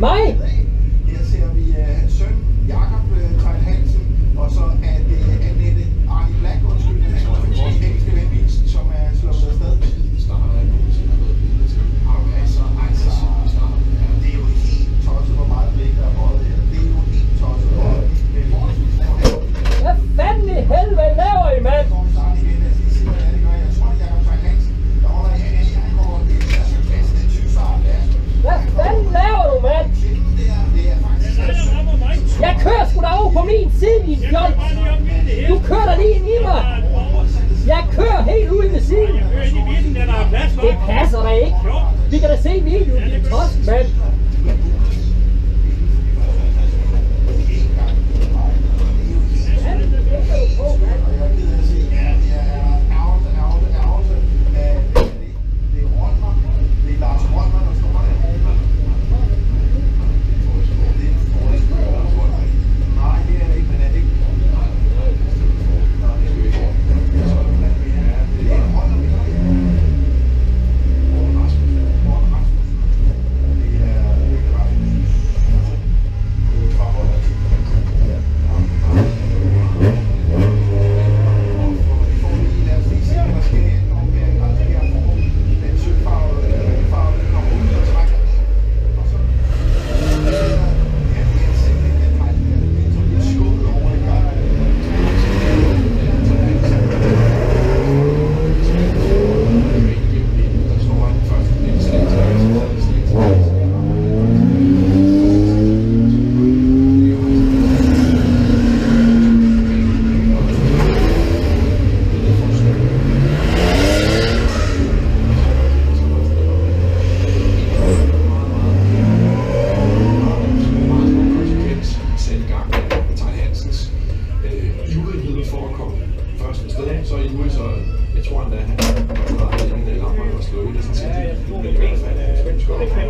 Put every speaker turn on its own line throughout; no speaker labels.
Mig?
Her ser vi søn Jakob Tejl Hansen, og så er det Annette Arnie Black, undskyld, vores engelske venbil, som er slået afsted. Det er jo helt tosset, hvor meget blik der er røget her. Det er jo helt tosset.
Hvad fanden i helvede laver I, mand? Hvad fanden laver du, mand? Jeg kører sgu da over på min side, din fjol. Du kører da lige ind i mig. Jeg kører helt ude ved siden. Det passer da ikke. Vi kan da se videoen, din tosk, mand.
Let's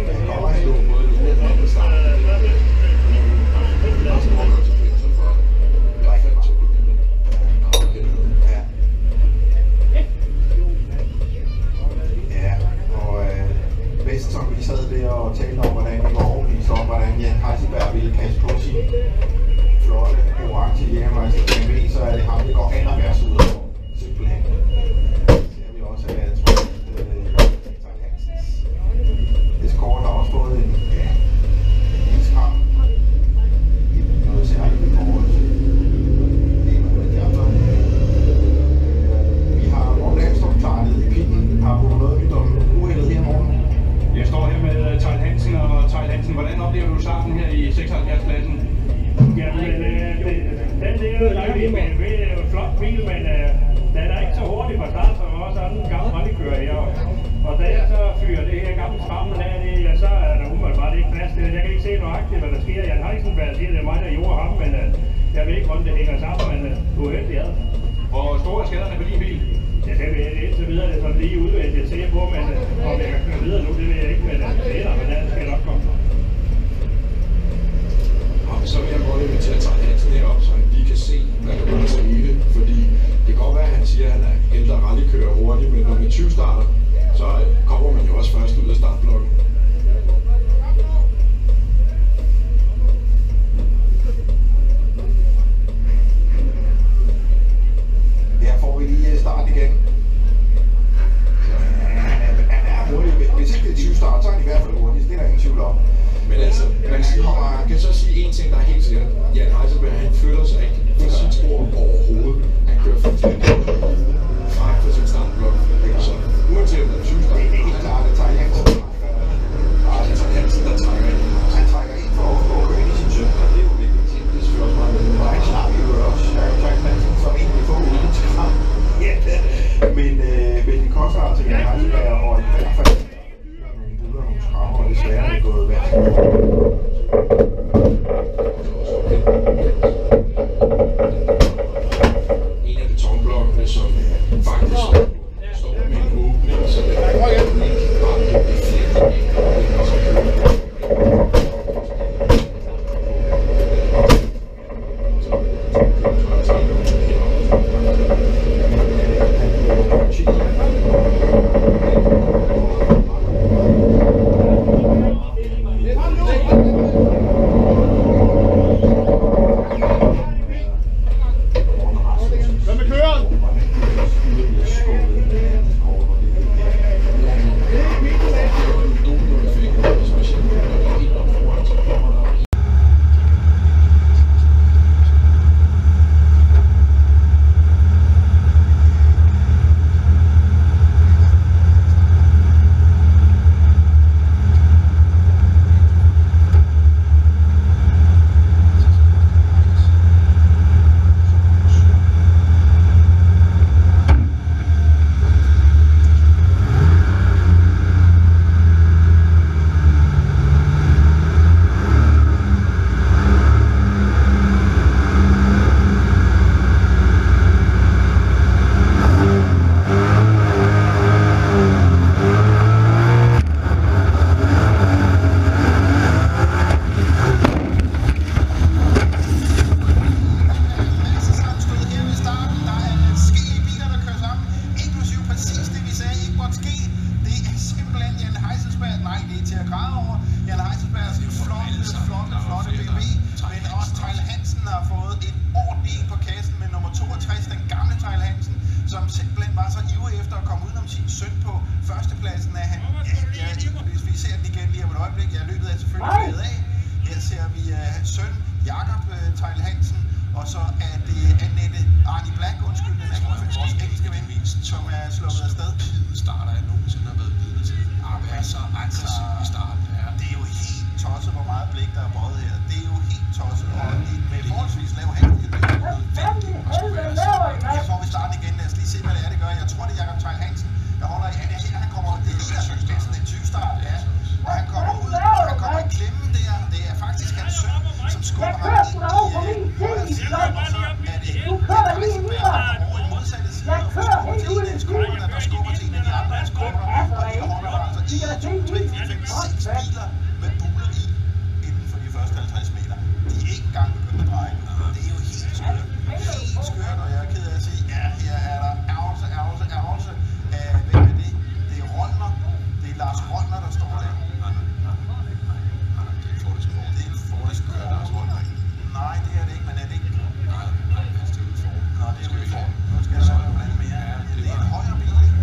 go.
græde over Jan Heiselbergs flotte BMW, men også Teil Hansen har fået et ordentligt en på kassen med nummer 62, den gamle Teil Hansen, som simpelthen var så ivrig efter at komme udenom sin søn på førstepladsen af han. Ja, hvis vi ser den igen lige om et øjeblik, jeg løbet af selvfølgelig glædet af. Her ser vi hans søn, Jakob Teil Hansen, og så er det Annette Arnie Black, undskyld, den anden vores engelske ven, som er sluppet afsted.
Starter jeg nogensinde har været vidne til. Er så aggressiv i starten. Ja.
Det er jo helt tosset, hvor meget blik der er bøjet her. Det er jo helt tosset, og med forholdsvis lav hastighed. Her får vi starten igen. Lad os lige se, hvad det gør. Jeg tror, det er Jakob Teil Hansen, der holder i. Han kommer ud. Det er sådan en 20-start, ja. Og han kommer ud, og han kommer i klemmen der. Det er faktisk hans søn, som skubber ham ind i højre side. Og så er det Heiselberg, der kommer over i modsatte side og skubber til en af skruerne, der skubber til en af de andre af skruerne. Og de holder altså 1, 2, 3, 4, 5, 6 biler med buler i inden for de første 50 meter. De er ikke engang begyndt at dreje. Det er jo helt skørt. Helt skørt, og jeg er ked af at sige, ja, her er der ærgelse. Hvem er det? Det er Rønner. Det er Lars Rønner, der står der. Det er en Ford-skørt, Lars Rønner. Nej, det er det ikke, men er det ikke?
Nej, det er udfor.
Nå, det er udfor. Nu skal jeg så blande mere. Det er en højere bil, ikke?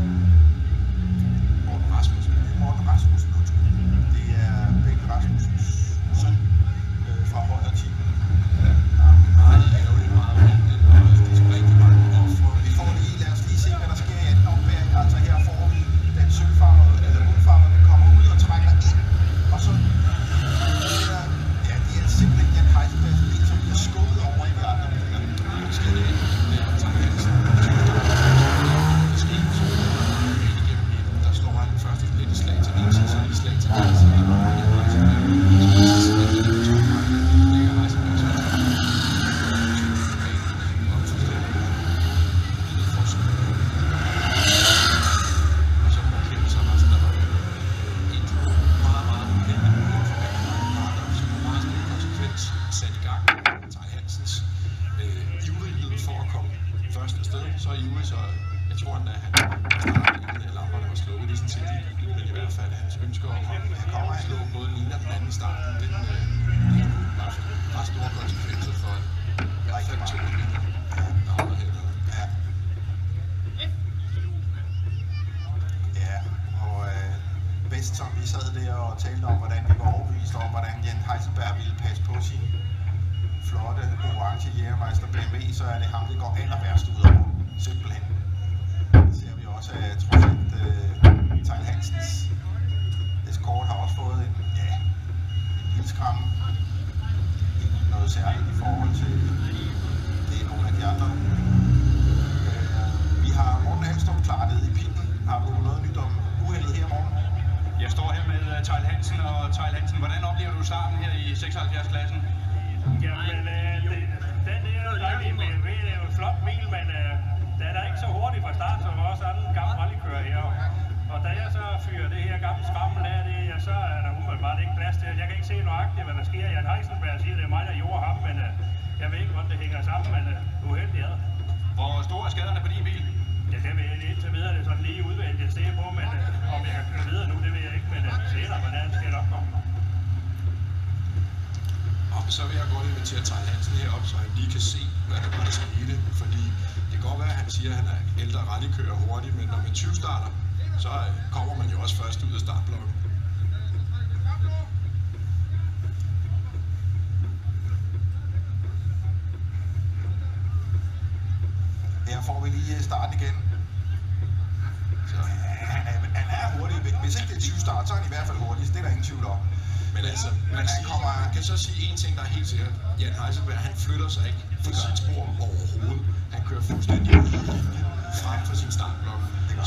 Morten Rasmussen, undskyld. Det er Bengt Rasmussens søn fra højre team.
Meget ærgerligt, det er rigtig mange ofre.
Vi får lige, lad os lige se, hvad der sker i anden ombæring. Altså her får vi den sølvfarvede, eller guldfarvede, der kommer ud og trækker ind. Og så, ja, det er simpelthen Jan Heiselbergs bil, som bliver skubbet over i de andre biler.
Måske det er Teil Hansen. Der står han først et lidt slag til en side, så et slag til den side. Så ivrig, så jeg tror endda, han starter inden lamperne var slukket. Det er sådan set ligegyldigt, men i hvert fald hans ønsker om at slå både den ene og den anden i starten, den var ret store konsekvenser for i hvert fald 2 biler, der holder hernede.
Ja, og bedst som vi sad der og talte om, hvordan vi var overbevist om, hvordan Jan Heiselberg ville passe på sin flotte orange Jägermeister BMW, så er det ham, det går aller værst ud over. Simpelthen. Det ser vi også af trods alt Teil Hansens Escort har også fået en lille skram. Noget særligt i forhold til det er nogle af de andre. Vi har Morten Alstrup klar nede i pinden. Har du noget nyt om uheldet her, Morten?
Jeg står her med Teil Hansen, og Teil Hansen, hvordan oplever du starten her i 76-klassen?
Jamen, den er jo dejlig med BMW, det er jo en flot bil, men den er ikke så hurtig fra start, som også anden gammel rallykører her. Og da jeg så fyrer det her gamle skrammel af det, så er der umiddelbart ikke plads til. Jeg kan ikke se nøjagtigt, hvad der sker. Jan Heiselberg siger, det er mig, der gjorde ham, men jeg ved ikke, hvordan det hænger sammen, men uheldigt er det.
Hvor store er skaderne på din bil?
Ja, det vil jeg indtil videre, det er sådan lige udvalgt, jeg ser på, men om jeg kan køre videre nu, det ved jeg ikke, men senere, hvordan skal jeg nok komme.
Og så vil jeg godt invitere Teil Hansen herop, så han lige kan se, hvad der bliver skete. Fordi det kan godt være, at han siger, at han er ældre rallykører hurtigt, men når man 20 starter, så kommer man jo også først ud af startblokken.
Her får vi lige starten igen. Så han er hurtig. Hvis ikke det er 20 start, så er han i hvert fald hurtigst. Det er der ingen tvivl om.
Men altså, man kan så sige en ting, der er helt sikkert. Jan Heiselberg, han flytter sig ikke fra sit spor overhovedet. Han kører fuldstændig frem for sin startblok.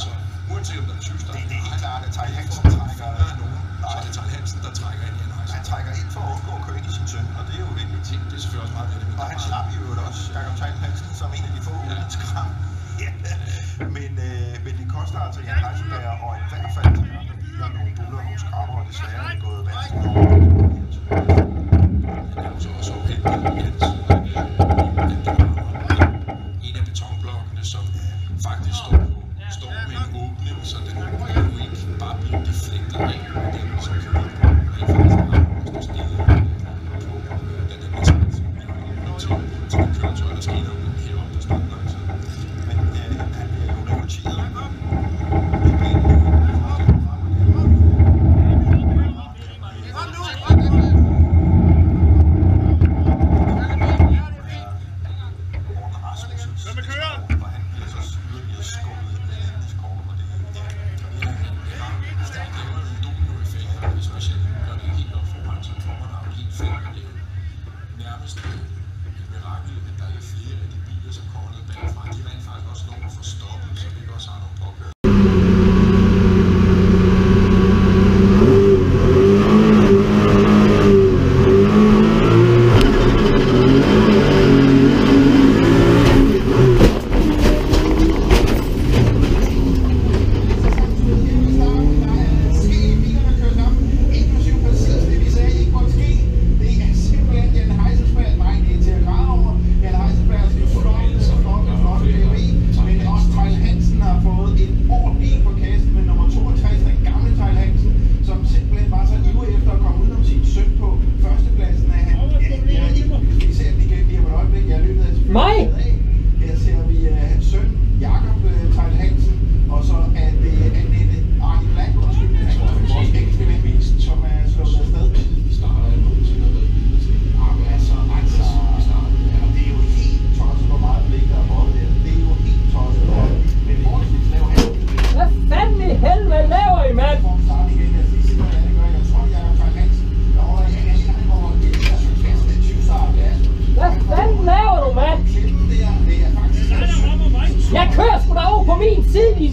Så uanset om der er 20 start,
det er helt klart, at Teil Hansen trækker
nogen. Så er det Teil Hansen, der trækker ind i Jan Heiselberg.
Han trækker ind for at undgå at køre ind i sin søn, og det er jo venligt ting.
Det er selvfølgelig også meget venligt.
Og han slap jo også Jakob Teil Hansen som en af de få skram. Men det koster altså Jan Heiselberg, og i hvert fald til andre biler nogle buller og nogle skrammer, og desværre er det gået værst.
Så en af betonblokkene, som faktisk står med en åbning, så den jo ikke bare bliver deflektet af, som kan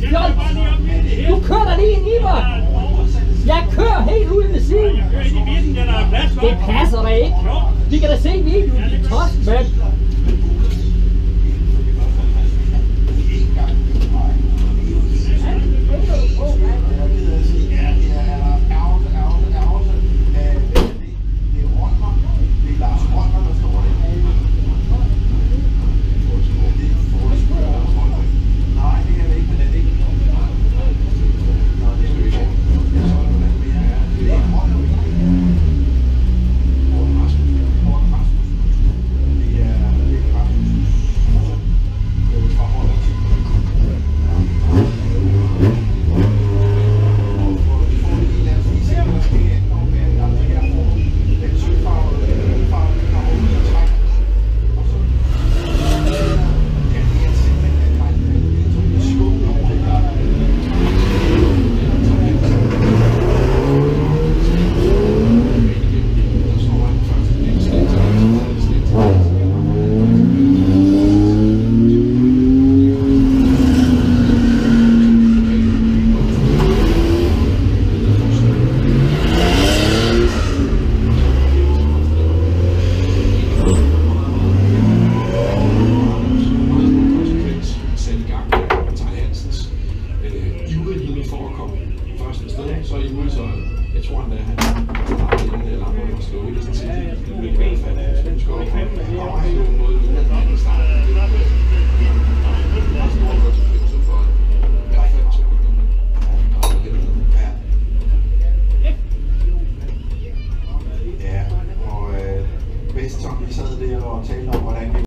fjol. Du kører der lige ind i mig. Jeg kører helt ude ved siden. Det passer da ikke. Vi kan da se videoen, de tosk, mand.